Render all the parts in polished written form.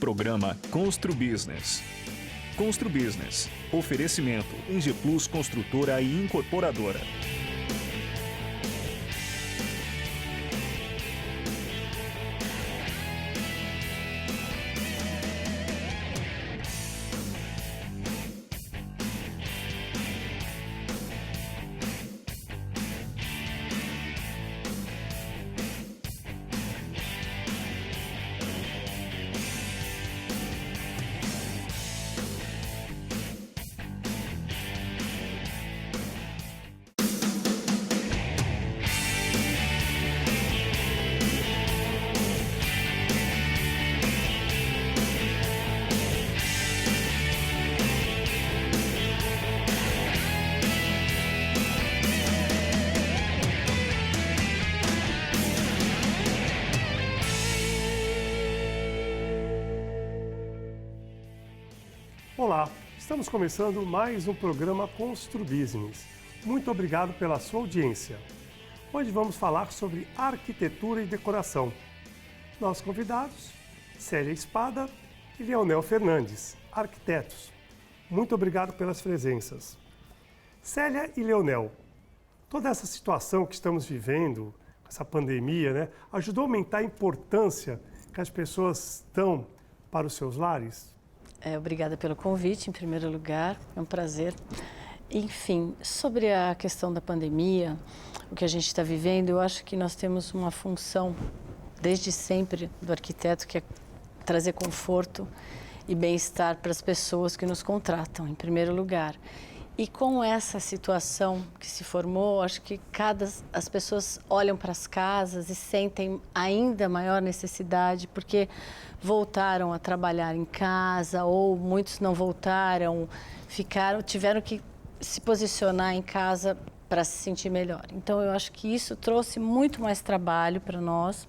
programa Constru Business. Constru Business. Oferecimento Engie Plus Construtora e Incorporadora. Olá, estamos começando mais um programa Constru Business. Muito obrigado pela sua audiência. Hoje vamos falar sobre arquitetura e decoração. Nossos convidados, Célia Espada e Leonel Fernandes, arquitetos. Muito obrigado pelas presenças. Célia e Leonel, toda essa situação que estamos vivendo, essa pandemia, ajudou a aumentar a importância que as pessoas dão para os seus lares? Obrigada pelo convite, em primeiro lugar, é um prazer. Enfim, sobre a questão da pandemia, o que a gente está vivendo, eu acho que nós temos uma função, desde sempre, do arquiteto, que é trazer conforto e bem-estar para as pessoas que nos contratam, em primeiro lugar. E com essa situação que se formou, acho que as pessoas olham para as casas e sentem ainda maior necessidade, porque voltaram a trabalhar em casa, ou muitos não voltaram, tiveram que se posicionar em casa para se sentir melhor. Então, eu acho que isso trouxe muito mais trabalho para nós,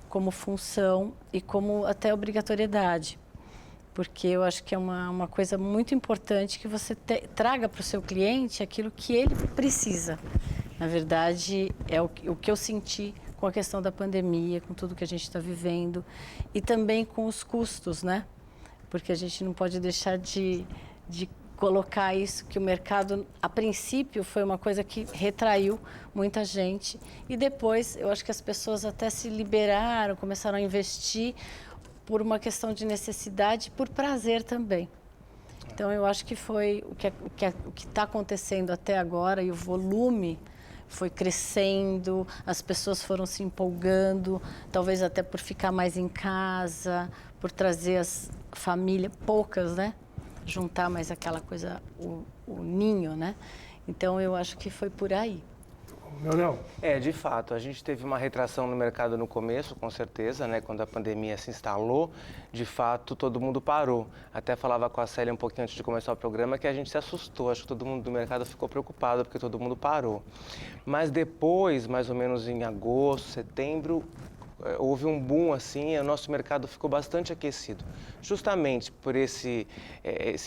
como função e como até obrigatoriedade. Porque eu acho que é uma coisa muito importante que você traga para o seu cliente aquilo que ele precisa. Na verdade, é o que eu senti com a questão da pandemia, com tudo que a gente está vivendo e também com os custos, Porque a gente não pode deixar de colocar isso, que o mercado, a princípio, foi uma coisa que retraiu muita gente e depois eu acho que as pessoas até se liberaram, começaram a investir por uma questão de necessidade, por prazer também. Então, eu acho que foi o que está acontecendo até agora, e o volume foi crescendo, as pessoas foram se empolgando, talvez até por ficar mais em casa, por trazer as famílias, poucas, juntar mais aquela coisa, o ninho, Então, eu acho que foi por aí. Não. De fato, a gente teve uma retração no mercado no começo, com certeza, quando a pandemia se instalou, de fato, todo mundo parou. Até falava com a Célia um pouquinho antes de começar o programa que a gente se assustou, acho que todo mundo do mercado ficou preocupado porque todo mundo parou. Mas depois, mais ou menos em agosto, setembro, houve um boom assim, e o nosso mercado ficou bastante aquecido. Justamente por esse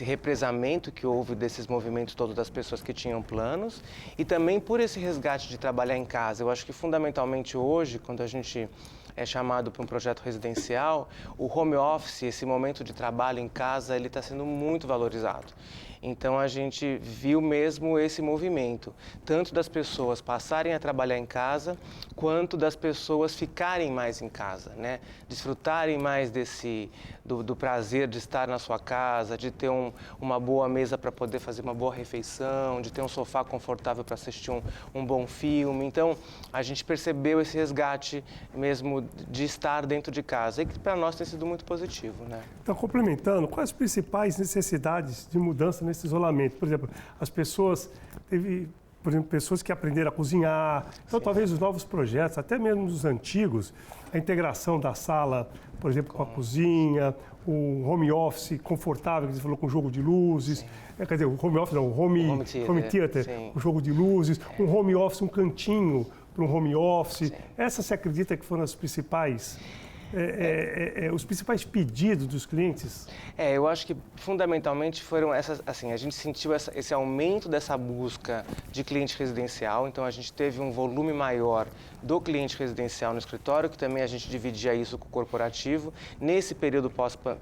represamento que houve desses movimentos todos das pessoas que tinham planos e também por esse resgate de trabalhar em casa. Eu acho que fundamentalmente hoje, quando a gente é chamado para um projeto residencial, o home office, esse momento de trabalho em casa, ele está sendo muito valorizado. Então, a gente viu mesmo esse movimento, tanto das pessoas passarem a trabalhar em casa, quanto das pessoas ficarem mais em casa, Desfrutarem mais do prazer de estar na sua casa, de ter uma boa mesa para poder fazer uma boa refeição, de ter um sofá confortável para assistir um bom filme. Então, a gente percebeu esse resgate mesmo de estar dentro de casa, e que para nós tem sido muito positivo, Então, complementando, quais as principais necessidades de mudança nesse isolamento? Por exemplo, as pessoas pessoas que aprenderam a cozinhar, então talvez os novos projetos, até mesmo os antigos, a integração da sala, por exemplo, com a cozinha, o home office confortável, que você falou, com jogo de luzes, quer dizer, o home office não, o home theater, com jogo de luzes, um home office, um cantinho para um home office. Essas você acredita que foram as principais os principais pedidos dos clientes? Eu acho que fundamentalmente foram essas, assim, a gente sentiu esse aumento dessa busca de cliente residencial, então a gente teve um volume maior do cliente residencial no escritório, que também a gente dividia isso com o corporativo. Nesse período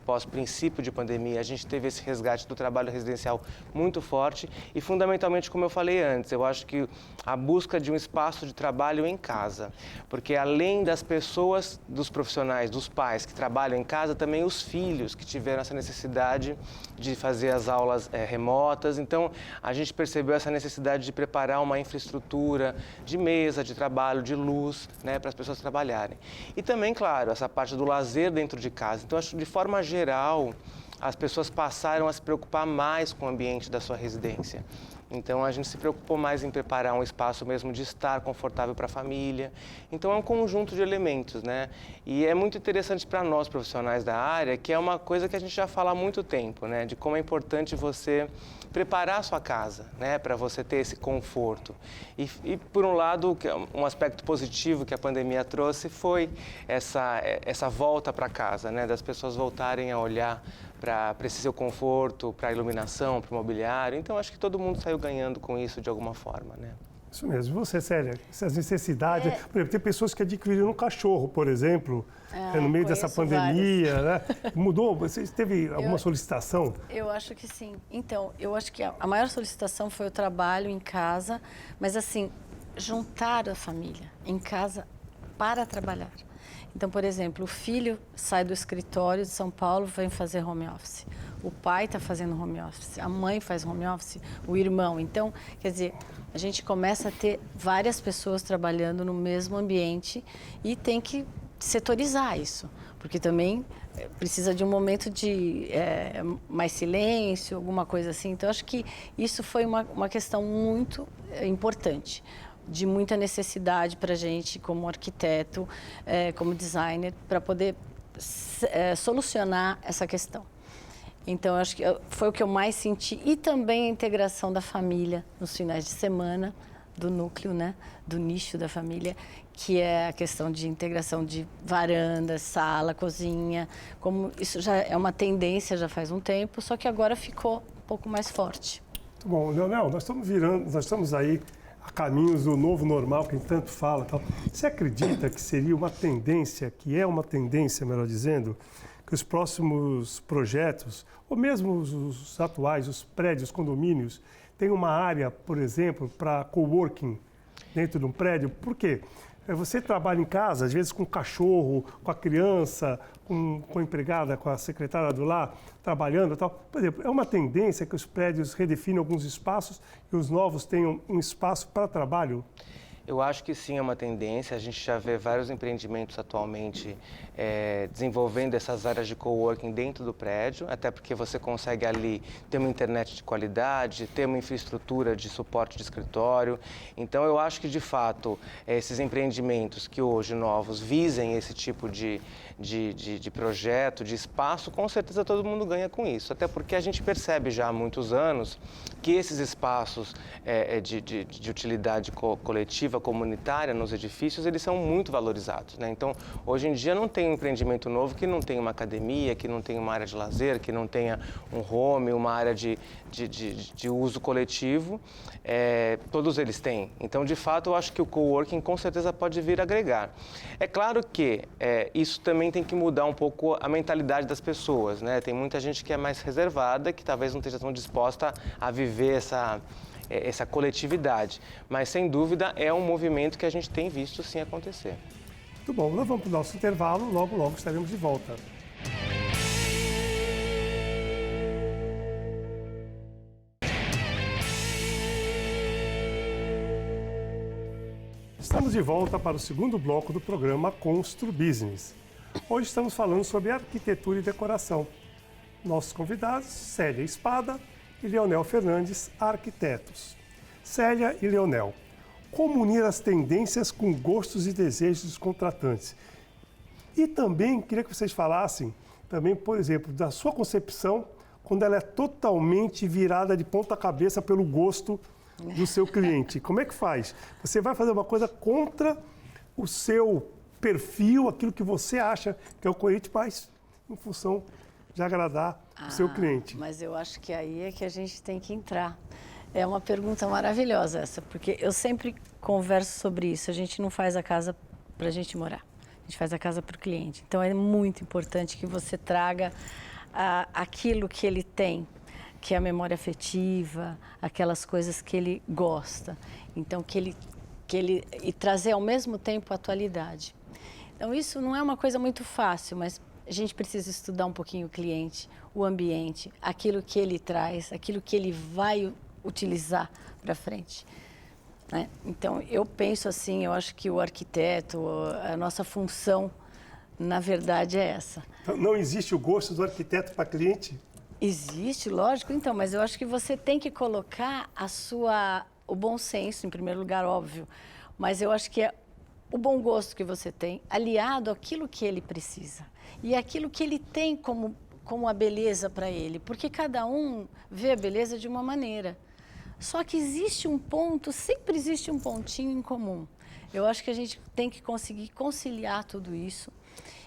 pós-princípio de pandemia, a gente teve esse resgate do trabalho residencial muito forte e fundamentalmente, como eu falei antes, eu acho que a busca de um espaço de trabalho em casa, porque além das pessoas, dos profissionais, dos pais que trabalham em casa, também os filhos que tiveram essa necessidade de fazer as aulas remotas. Então, a gente percebeu essa necessidade de preparar uma infraestrutura de mesa, de trabalho, de luz, né, para as pessoas trabalharem. E também, claro, essa parte do lazer dentro de casa. Então, acho que de forma geral, as pessoas passaram a se preocupar mais com o ambiente da sua residência. Então, a gente se preocupou mais em preparar um espaço mesmo de estar confortável para a família. Então, é um conjunto de elementos, né? E é muito interessante para nós, profissionais da área, que é uma coisa que a gente já fala há muito tempo, né? De como é importante você preparar a sua casa, né? Para você ter esse conforto. E, por um lado, um aspecto positivo que a pandemia trouxe foi essa volta para casa, né? Das pessoas voltarem a olhar para esse seu conforto, para a iluminação, para o mobiliário. Então, acho que todo mundo saiu ganhando com isso de alguma forma, né? Isso mesmo. Você, Célia, essas necessidades... Por exemplo, tem pessoas que adquiriram um cachorro, por exemplo, no meio dessa pandemia, né? Mudou? Você teve alguma solicitação? Eu acho que sim. Então, eu acho que a maior solicitação foi o trabalho em casa, mas assim, juntar a família em casa para trabalhar. Então, por exemplo, o filho sai do escritório de São Paulo, vem fazer home office. O pai está fazendo home office, a mãe faz home office, o irmão. Então, quer dizer, a gente começa a ter várias pessoas trabalhando no mesmo ambiente e tem que setorizar isso, porque também precisa de um momento de mais silêncio, alguma coisa assim. Então, acho que isso foi uma questão muito importante, de muita necessidade para a gente, como arquiteto, como designer, para poder solucionar essa questão. Então, acho que foi o que eu mais senti. E também a integração da família nos finais de semana, do núcleo, né? Do nicho da família, que é a questão de integração de varanda, sala, cozinha. Como isso já é uma tendência, já faz um tempo, só que agora ficou um pouco mais forte. Muito bom. Leonel, nós estamos aí a caminhos do novo normal, que a gente tanto fala. Tal. Você acredita que seria uma tendência, que é uma tendência, melhor dizendo, que os próximos projetos, ou mesmo os atuais, os prédios, condomínios, tenham uma área, por exemplo, para coworking dentro de um prédio? Por quê? Você trabalha em casa, às vezes com o cachorro, com a criança, com a empregada, com a secretária do lar, trabalhando e tal. Por exemplo, é uma tendência que os prédios redefinem alguns espaços e os novos tenham um espaço para trabalho? Eu acho que sim, é uma tendência. A gente já vê vários empreendimentos atualmente desenvolvendo essas áreas de coworking dentro do prédio, até porque você consegue ali ter uma internet de qualidade, ter uma infraestrutura de suporte de escritório. Então, eu acho que, de fato, esses empreendimentos que hoje novos visem esse tipo de projeto, de espaço, com certeza todo mundo ganha com isso. Até porque a gente percebe já há muitos anos que esses espaços de utilidade coletiva, comunitária nos edifícios, eles são muito valorizados, né? Então, hoje em dia não tem um empreendimento novo que não tenha uma academia, que não tenha uma área de lazer, que não tenha um home, uma área de uso coletivo. Todos eles têm. Então, de fato, eu acho que o coworking com certeza pode vir agregar. É claro que isso também tem que mudar um pouco a mentalidade das pessoas, né? Tem muita gente que é mais reservada, que talvez não esteja tão disposta a viver essa coletividade. Mas, sem dúvida, é um movimento que a gente tem visto sim acontecer. Muito bom, nós vamos para o nosso intervalo, logo estaremos de volta. Estamos de volta para o segundo bloco do programa Constru Business. Hoje estamos falando sobre arquitetura e decoração. Nossos convidados, Célia Espada e Leonel Fernandes, arquitetos. Célia e Leonel, como unir as tendências com gostos e desejos dos contratantes? E também queria que vocês falassem, também, por exemplo, da sua concepção, quando ela é totalmente virada de ponta cabeça pelo gosto do seu cliente. Como é que faz? Você vai fazer uma coisa contra o seu perfil, aquilo que você acha que é o coerente, mas em função de agradar o seu cliente. Mas eu acho que aí é que a gente tem que entrar. É uma pergunta maravilhosa essa, porque eu sempre converso sobre isso. A gente não faz a casa para a gente morar, a gente faz a casa para o cliente. Então é muito importante que você traga aquilo que ele tem, que é a memória afetiva, aquelas coisas que ele gosta. Então e trazer ao mesmo tempo a atualidade. Então isso não é uma coisa muito fácil, mas a gente precisa estudar um pouquinho o cliente, o ambiente, aquilo que ele traz, aquilo que ele vai utilizar para frente, né? Então, eu penso assim, eu acho que o arquiteto, a nossa função, na verdade, é essa. Então, não existe o gosto do arquiteto para cliente? Existe, lógico, então, mas eu acho que você tem que colocar o bom senso, em primeiro lugar, óbvio, mas eu acho que é o bom gosto que você tem, aliado àquilo que ele precisa e aquilo que ele tem como a beleza para ele, porque cada um vê a beleza de uma maneira. Só que existe um ponto, sempre existe um pontinho em comum. Eu acho que a gente tem que conseguir conciliar tudo isso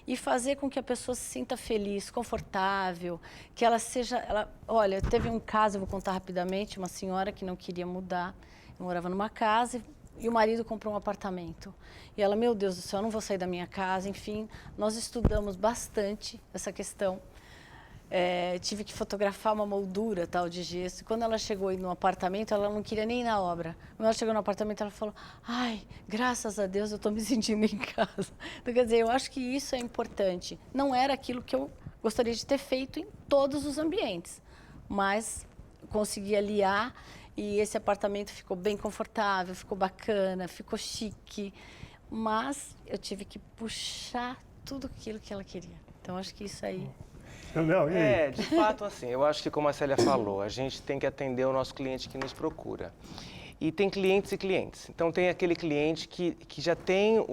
e fazer com que a pessoa se sinta feliz, confortável, que ela seja... Olha, teve um caso, eu vou contar rapidamente, uma senhora que não queria mudar, morava numa casa e o marido comprou um apartamento. E ela, meu Deus do céu, eu não vou sair da minha casa, enfim, nós estudamos bastante essa questão. Tive que fotografar uma moldura tal de gesso. Quando ela chegou no apartamento, ela não queria nem ir na obra. Quando ela chegou no apartamento, ela falou: ai, graças a Deus eu estou me sentindo em casa. Então, quer dizer, eu acho que isso é importante. Não era aquilo que eu gostaria de ter feito em todos os ambientes, mas consegui aliar e esse apartamento ficou bem confortável, ficou bacana, ficou chique, mas eu tive que puxar tudo aquilo que ela queria. Então, acho que isso aí... Não, e aí? De fato, assim, eu acho que como a Célia falou, a gente tem que atender o nosso cliente que nos procura. E tem clientes e clientes. Então, tem aquele cliente que já tem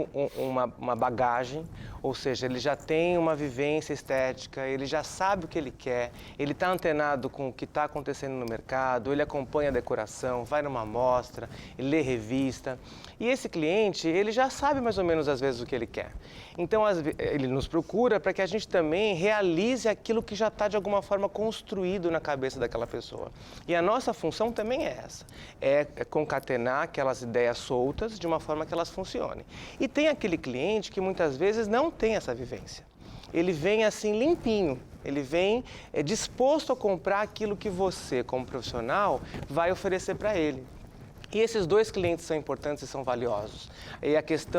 uma bagagem, ou seja, ele já tem uma vivência estética, ele já sabe o que ele quer, ele está antenado com o que está acontecendo no mercado, ele acompanha a decoração, vai numa amostra, ele lê revista. E esse cliente, ele já sabe mais ou menos, às vezes, o que ele quer. Então, ele nos procura para que a gente também realize aquilo que já está, de alguma forma, construído na cabeça daquela pessoa. E a nossa função também é essa, é concatenar aquelas ideias soltas de uma forma que elas funcionem. E tem aquele cliente que, muitas vezes, não tem essa vivência. Ele vem assim limpinho, ele vem disposto a comprar aquilo que você, como profissional, vai oferecer para ele. E esses dois clientes são importantes e são valiosos.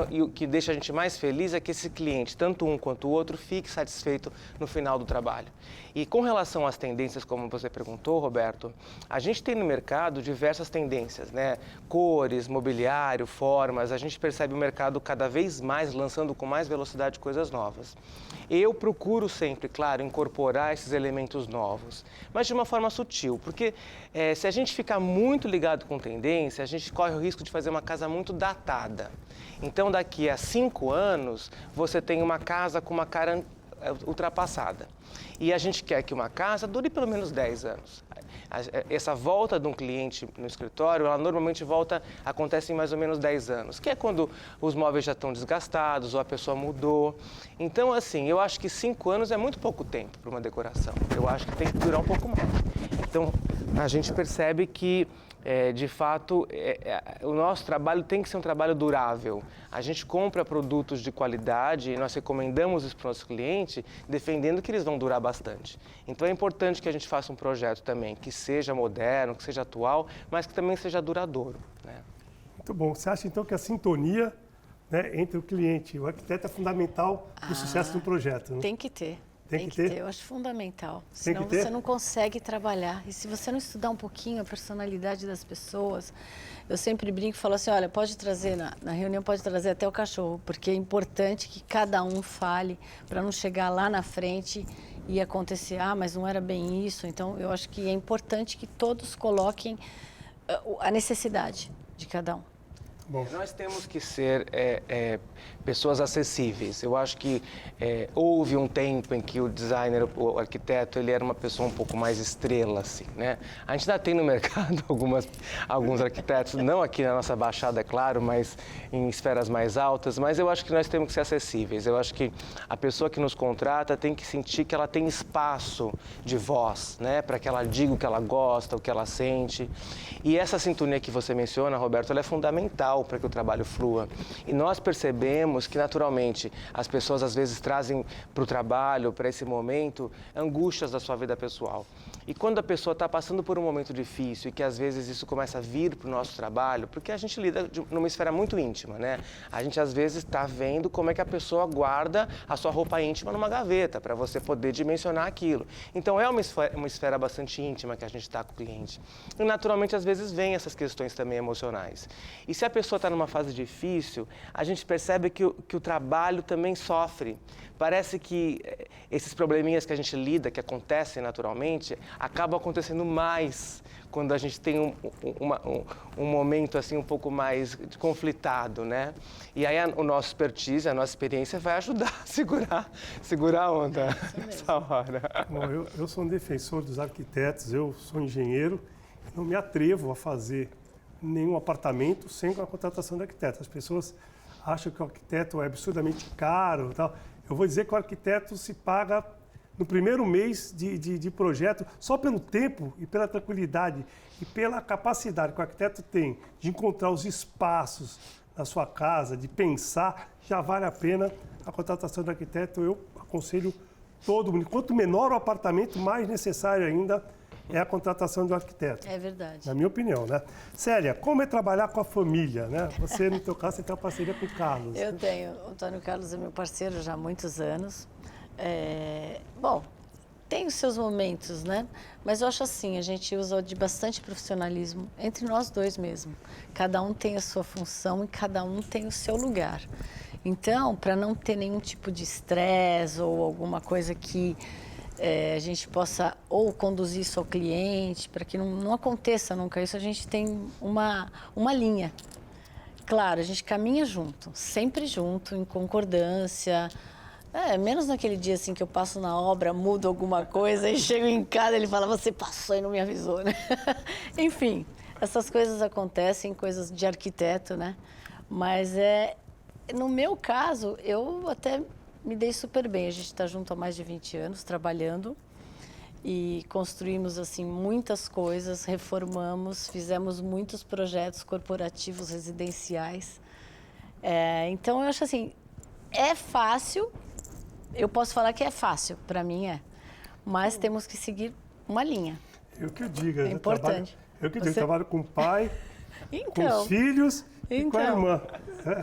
E o que deixa a gente mais feliz é que esse cliente, tanto um quanto o outro, fique satisfeito no final do trabalho. E com relação às tendências, como você perguntou, Roberto, a gente tem no mercado diversas tendências, né? Cores, mobiliário, formas, a gente percebe o mercado cada vez mais lançando com mais velocidade coisas novas. Eu procuro sempre, claro, incorporar esses elementos novos, mas de uma forma sutil, porque se a gente ficar muito ligado com tendência, a gente corre o risco de fazer uma casa muito datada. Então, daqui a 5 anos, você tem uma casa com uma cara ultrapassada. E a gente quer que uma casa dure pelo menos 10 anos. Essa volta de um cliente no escritório, ela normalmente acontece em mais ou menos 10 anos, que é quando os móveis já estão desgastados ou a pessoa mudou. Então, assim, eu acho que 5 anos é muito pouco tempo para uma decoração. Eu acho que tem que durar um pouco mais. Então, a gente percebe que, de fato, o nosso trabalho tem que ser um trabalho durável. A gente compra produtos de qualidade e nós recomendamos isso para o nosso cliente, defendendo que eles vão durar bastante. Então, é importante que a gente faça um projeto também que seja moderno, que seja atual, mas que também seja duradouro, né? Muito bom. Você acha, então, que a sintonia, né, entre o cliente e o arquiteto é fundamental para o sucesso do projeto, né? Tem que ter. Tem que ter? Eu acho fundamental. Tem Senão que ter? você não consegue trabalhar. E se você não estudar um pouquinho a personalidade das pessoas, eu sempre brinco e falo assim, olha, pode trazer, na reunião pode trazer até o cachorro, porque é importante que cada um fale para não chegar lá na frente e acontecer, mas não era bem isso. Então, eu acho que é importante que todos coloquem a necessidade de cada um. Bom. Nós temos que ser pessoas acessíveis. Eu acho que houve um tempo em que o designer, o arquiteto, ele era uma pessoa um pouco mais estrela, assim, né? A gente ainda tem no mercado alguns arquitetos, não aqui na nossa Baixada, é claro, mas em esferas mais altas, mas eu acho que nós temos que ser acessíveis. Eu acho que a pessoa que nos contrata tem que sentir que ela tem espaço de voz, né? Para que ela diga o que ela gosta, o que ela sente. E essa sintonia que você menciona, Roberto, ela é fundamental para que o trabalho flua. E nós percebemos que, naturalmente, as pessoas às vezes trazem para o trabalho, para esse momento, angústias da sua vida pessoal. E quando a pessoa está passando por um momento difícil e que às vezes isso começa a vir para o nosso trabalho, porque a gente lida numa esfera muito íntima, né? A gente às vezes está vendo como é que a pessoa guarda a sua roupa íntima numa gaveta para você poder dimensionar aquilo. Então é uma esfera bastante íntima que a gente está com o cliente. E naturalmente às vezes vem essas questões também emocionais. E se a pessoa está numa fase difícil, a gente percebe que o trabalho também sofre. Parece que esses probleminhas que a gente lida, que acontecem naturalmente, acabam acontecendo mais quando a gente tem um momento assim um pouco mais conflitado, né? E aí o nosso expertise, a nossa experiência vai ajudar a segurar a onda nessa hora. Bom, eu sou um defensor dos arquitetos, eu sou engenheiro, não me atrevo a fazer nenhum apartamento sem a contratação de arquiteto. As pessoas acham que o arquiteto é absurdamente caro e tal. Eu vou dizer que o arquiteto se paga no primeiro mês de projeto só pelo tempo e pela tranquilidade e pela capacidade que o arquiteto tem de encontrar os espaços na sua casa, de pensar, já vale a pena a contratação do arquiteto. Eu aconselho todo mundo. Quanto menor o apartamento, mais necessário ainda é a contratação do arquiteto. É verdade. Na minha opinião, né? Célia, como é trabalhar com a família, né? Você, no teu caso, você tem uma parceria com o Carlos. Eu tenho. O Antônio Carlos é meu parceiro já há muitos anos. Bom, tem os seus momentos, né? Mas eu acho assim, a gente usa de bastante profissionalismo entre nós dois mesmo. Cada um tem a sua função e cada um tem o seu lugar. Então, para não ter nenhum tipo de estresse ou alguma coisa que a gente possa ou conduzir isso ao cliente, para que não aconteça nunca isso, a gente tem uma linha. Claro, a gente caminha junto, sempre junto, em concordância. Menos naquele dia assim que eu passo na obra, mudo alguma coisa e chego em casa e ele fala, você passou e não me avisou, né? Enfim, essas coisas acontecem, coisas de arquiteto, né? Mas no meu caso, eu até me dei super bem. A gente está junto há mais de 20 anos, trabalhando e construímos assim muitas coisas, reformamos, fizemos muitos projetos corporativos, residenciais. Então, eu acho assim, é fácil, eu posso falar que é fácil, para mim mas temos que seguir uma linha. Eu que diga. É importante. Eu trabalho com o pai, então, com os filhos e com a irmã.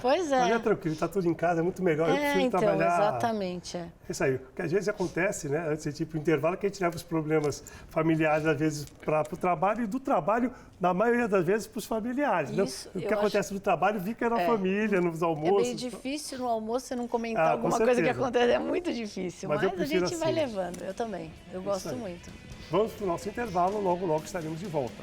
Pois é. Mas é tranquilo, está tudo em casa, é muito melhor. Eu prefiro então, trabalhar. Exatamente. É isso aí. Porque às vezes acontece, né? Antes de ir para o intervalo, que a gente leva os problemas familiares, às vezes, para o trabalho, e do trabalho, na maioria das vezes, para os familiares. Isso, o que acontece no trabalho fica na família, nos almoços. É meio difícil no almoço você não comentar alguma com coisa que certeza. acontece. É muito difícil, mas a gente vai assim. levando. Eu também. Eu gosto muito. Vamos para o nosso intervalo, logo estaremos de volta.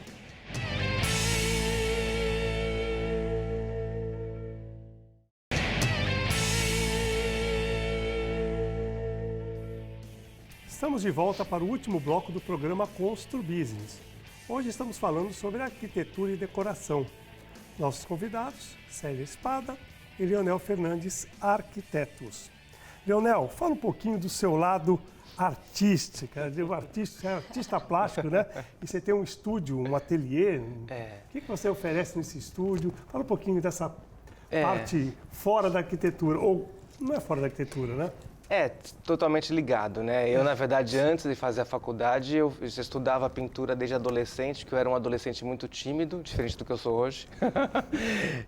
Estamos de volta para o último bloco do programa Constru Business. Hoje estamos falando sobre arquitetura e decoração. Nossos convidados, Célia Espada e Leonel Fernandes, arquitetos. Leonel, fala um pouquinho do seu lado artístico. Você é artista plástico, né? E você tem um estúdio, um ateliê. O que você oferece nesse estúdio? Fala um pouquinho dessa parte fora da arquitetura, ou não é fora da arquitetura, né? Totalmente ligado, né? Eu, na verdade, antes de fazer a faculdade, eu já estudava pintura desde adolescente, que eu era um adolescente muito tímido, diferente do que eu sou hoje.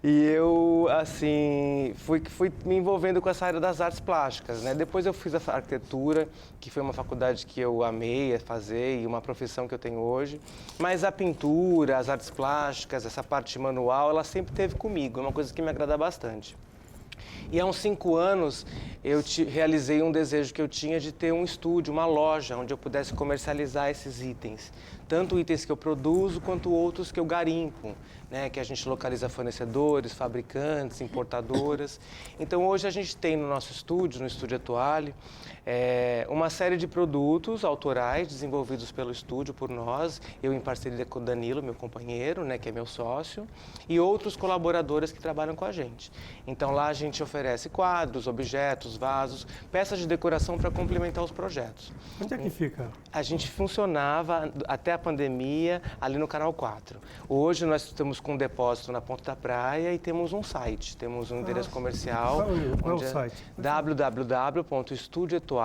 E eu, assim, fui me envolvendo com essa área das artes plásticas, né? Depois eu fiz a arquitetura, que foi uma faculdade que eu amei fazer e uma profissão que eu tenho hoje. Mas a pintura, as artes plásticas, essa parte manual, ela sempre esteve comigo, é uma coisa que me agrada bastante. E há uns 5 anos eu realizei um desejo que eu tinha de ter um estúdio, uma loja, onde eu pudesse comercializar esses itens. Tanto itens que eu produzo, quanto outros que eu garimpo, né? Que a gente localiza fornecedores, fabricantes, importadoras. Então hoje a gente tem no nosso estúdio, no Estúdio Etoile, uma série de produtos autorais desenvolvidos pelo estúdio, por nós, eu em parceria com o Danilo, meu companheiro, né, que é meu sócio, e outros colaboradores que trabalham com a gente. Então lá a gente oferece quadros, objetos, vasos, peças de decoração para complementar os projetos. Onde é que fica? A gente funcionava até a pandemia ali no Canal 4. Hoje nós estamos com um depósito na Ponta da Praia e temos um site, temos um endereço comercial. Qual é o site? www.estudioetoile.com.br.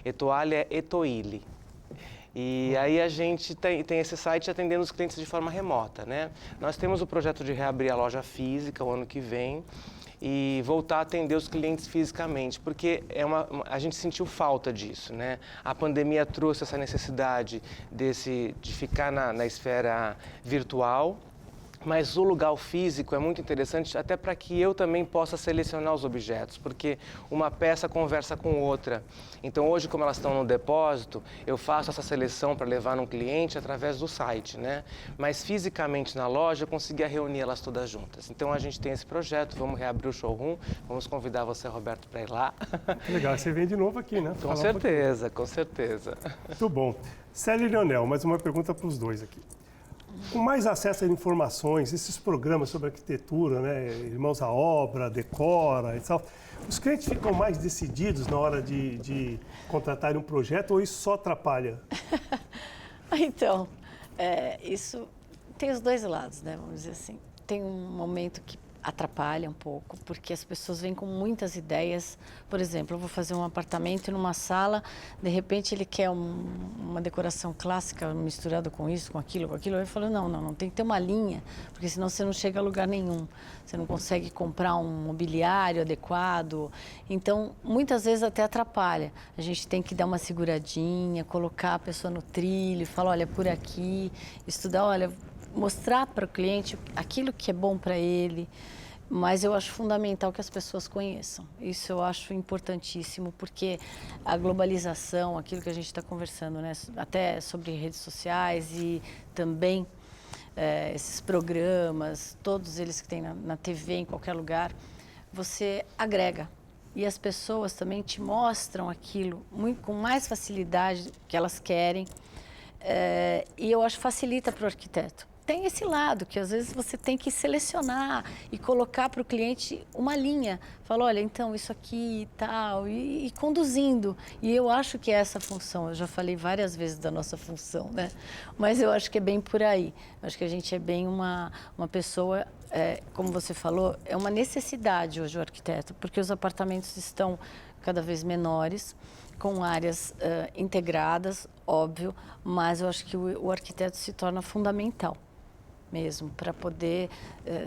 Etoile é Etoile. E aí a gente tem esse site atendendo os clientes de forma remota, né? Nós temos o projeto de reabrir a loja física o ano que vem e voltar a atender os clientes fisicamente, porque a gente sentiu falta disso, né? A pandemia trouxe essa necessidade de ficar na esfera virtual, mas o lugar físico é muito interessante até para que eu também possa selecionar os objetos, porque uma peça conversa com outra. Então hoje, como elas estão no depósito, eu faço essa seleção para levar num cliente através do site, né? Mas fisicamente na loja eu conseguia reunir elas todas juntas. Então a gente tem esse projeto, vamos reabrir o showroom, vamos convidar você, Roberto, para ir lá. Legal, você vem de novo aqui, né? Com certeza, com certeza. Muito bom. Célia e Leonel, mais uma pergunta para os dois aqui. Com mais acesso a informações, esses programas sobre arquitetura, né, Irmãos à Obra, Decora e tal, os clientes ficam mais decididos na hora de contratarem um projeto ou isso só atrapalha? Então, isso tem os dois lados, né? Vamos dizer assim. Tem um momento que atrapalha um pouco, porque as pessoas vêm com muitas ideias. Por exemplo, eu vou fazer um apartamento numa sala, de repente ele quer uma decoração clássica misturada com isso, com aquilo. Eu falo, não, tem que ter uma linha, porque senão você não chega a lugar nenhum. Você não consegue comprar um mobiliário adequado. Então, muitas vezes até atrapalha. A gente tem que dar uma seguradinha, colocar a pessoa no trilho, falar, olha, por aqui, estudar, olha, mostrar para o cliente aquilo que é bom para ele, mas eu acho fundamental que as pessoas conheçam. Isso eu acho importantíssimo, porque a globalização, aquilo que a gente está conversando, né, até sobre redes sociais e também esses programas, todos eles que tem na TV, em qualquer lugar, você agrega. E as pessoas também te mostram aquilo com mais facilidade que elas querem, e eu acho que facilita para o arquiteto. Tem esse lado, que às vezes você tem que selecionar e colocar para o cliente uma linha. Fala, olha, então isso aqui e tal, e conduzindo. E eu acho que é essa função, eu já falei várias vezes da nossa função, né? Mas eu acho que é bem por aí. Eu acho que a gente é bem uma pessoa, como você falou, é uma necessidade hoje o arquiteto, porque os apartamentos estão cada vez menores, com áreas integradas, óbvio, mas eu acho que o arquiteto se torna fundamental mesmo, para poder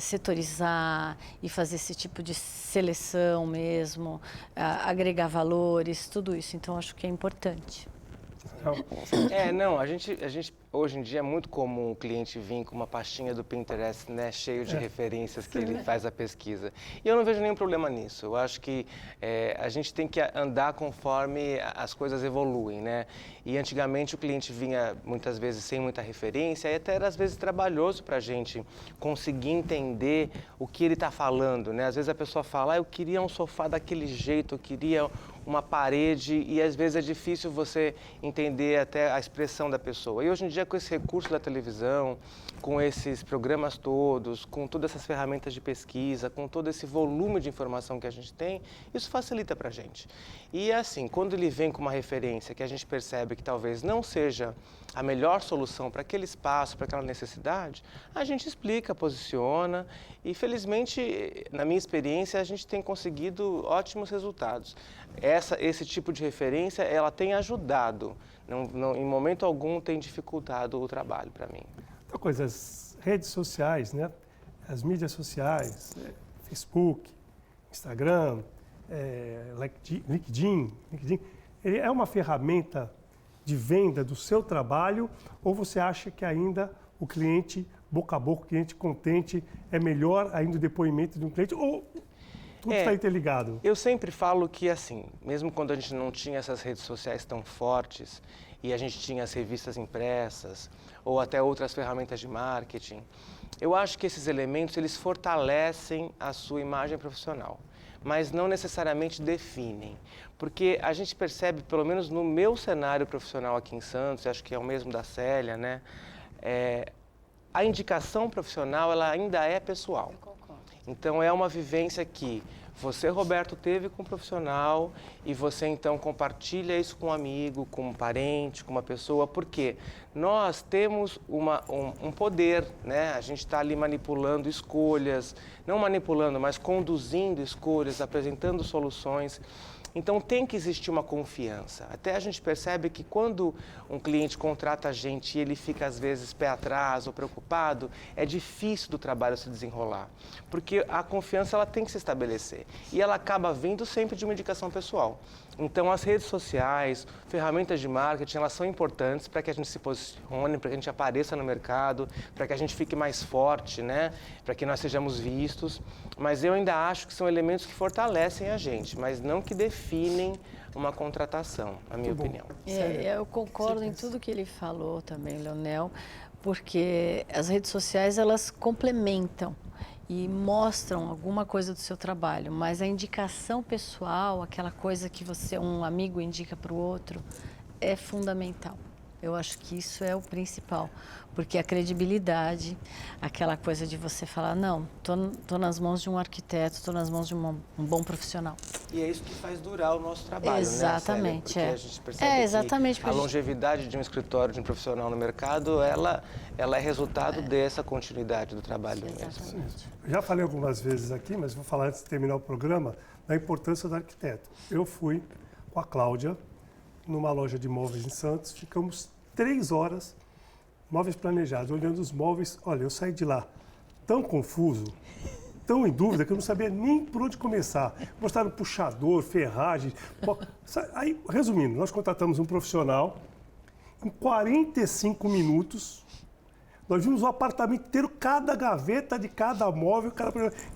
setorizar e fazer esse tipo de seleção mesmo, agregar valores, tudo isso. Então, acho que é importante. A gente hoje em dia é muito comum o cliente vir com uma pastinha do Pinterest, né, cheio de referências que ele faz a pesquisa. E eu não vejo nenhum problema nisso. Eu acho que a gente tem que andar conforme as coisas evoluem, né? E antigamente o cliente vinha muitas vezes sem muita referência e até era às vezes trabalhoso para a gente conseguir entender o que ele está falando, né? Às vezes a pessoa fala, eu queria um sofá daquele jeito, eu queria uma parede, e às vezes é difícil você entender até a expressão da pessoa. E hoje em dia, com esse recurso da televisão, com esses programas todos, com todas essas ferramentas de pesquisa, com todo esse volume de informação que a gente tem, isso facilita para a gente. E assim, quando ele vem com uma referência que a gente percebe que talvez não seja a melhor solução para aquele espaço, para aquela necessidade, a gente explica, posiciona e, felizmente, na minha experiência, a gente tem conseguido ótimos resultados. Esse tipo de referência, ela tem ajudado, em momento algum tem dificultado o trabalho para mim. Outra coisa, as redes sociais, né? As mídias sociais, Facebook, Instagram, LinkedIn, ele é uma ferramenta de venda do seu trabalho, ou você acha que ainda o cliente, boca a boca, o cliente contente, é melhor ainda o depoimento de um cliente, ou tudo está interligado? Eu sempre falo que, assim, mesmo quando a gente não tinha essas redes sociais tão fortes e a gente tinha as revistas impressas ou até outras ferramentas de marketing, eu acho que esses elementos, eles fortalecem a sua imagem profissional, mas não necessariamente definem. Porque a gente percebe, pelo menos no meu cenário profissional aqui em Santos, acho que é o mesmo da Célia, né? A indicação profissional, ela ainda é pessoal. Então, é uma vivência que você, Roberto, teve com um profissional e você, então, compartilha isso com um amigo, com um parente, com uma pessoa, porque nós temos um poder, né? A gente está ali manipulando escolhas, não manipulando, mas conduzindo escolhas, apresentando soluções. Então, tem que existir uma confiança. Até a gente percebe que quando um cliente contrata a gente e ele fica, às vezes, pé atrás ou preocupado, é difícil do trabalho se desenrolar. Porque a confiança ela tem que se estabelecer. E ela acaba vindo sempre de uma indicação pessoal. Então, as redes sociais, ferramentas de marketing, elas são importantes para que a gente se posicione, para que a gente apareça no mercado, para que a gente fique mais forte, né? Para que nós sejamos vistos. Mas eu ainda acho que são elementos que fortalecem a gente, mas não que definem uma contratação, na minha opinião. Eu concordo em tudo que ele falou também, Leonel, porque as redes sociais, elas complementam e mostram alguma coisa do seu trabalho, mas a indicação pessoal, aquela coisa que um amigo indica para o outro, é fundamental. Eu acho que isso é o principal, porque a credibilidade, aquela coisa de você falar, não, tô nas mãos de um arquiteto, tô nas mãos de um bom profissional. E é isso que faz durar o nosso trabalho, exatamente, né, Célia? Porque a gente percebe exatamente, que a longevidade de um escritório, de um profissional no mercado, ela é resultado dessa continuidade do trabalho mesmo. Já falei algumas vezes aqui, mas vou falar antes de terminar o programa, da importância do arquiteto. Eu fui com a Cláudia numa loja de móveis em Santos, ficamos 3 horas, móveis planejados, olhando os móveis. Olha, eu saí de lá tão confuso, tão em dúvida, que eu não sabia nem por onde começar. Mostraram puxador, ferragem. Aí, resumindo, nós contratamos um profissional, em 45 minutos, nós vimos o apartamento inteiro, cada gaveta de cada móvel,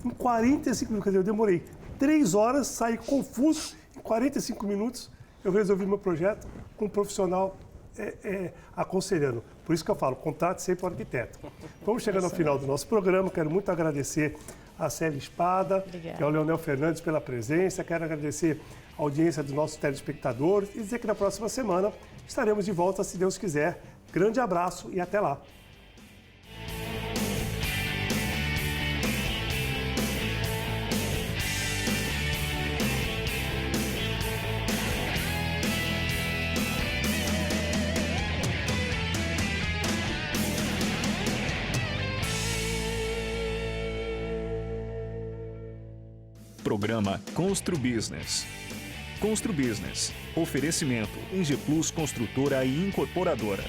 em 45 minutos. Quer dizer, eu demorei 3 horas, saí confuso, em 45 minutos eu resolvi meu projeto com um profissional aconselhando. Por isso que eu falo, contrate sempre o arquiteto. Vamos chegando ao final do nosso programa. Quero muito agradecer a Célia Espada, que é o Leonel Fernandes pela presença. Quero agradecer a audiência dos nossos telespectadores e dizer que na próxima semana estaremos de volta, se Deus quiser. Grande abraço e até lá. Programa Constru Business. Constru Business. Oferecimento Ingeplus Construtora e Incorporadora.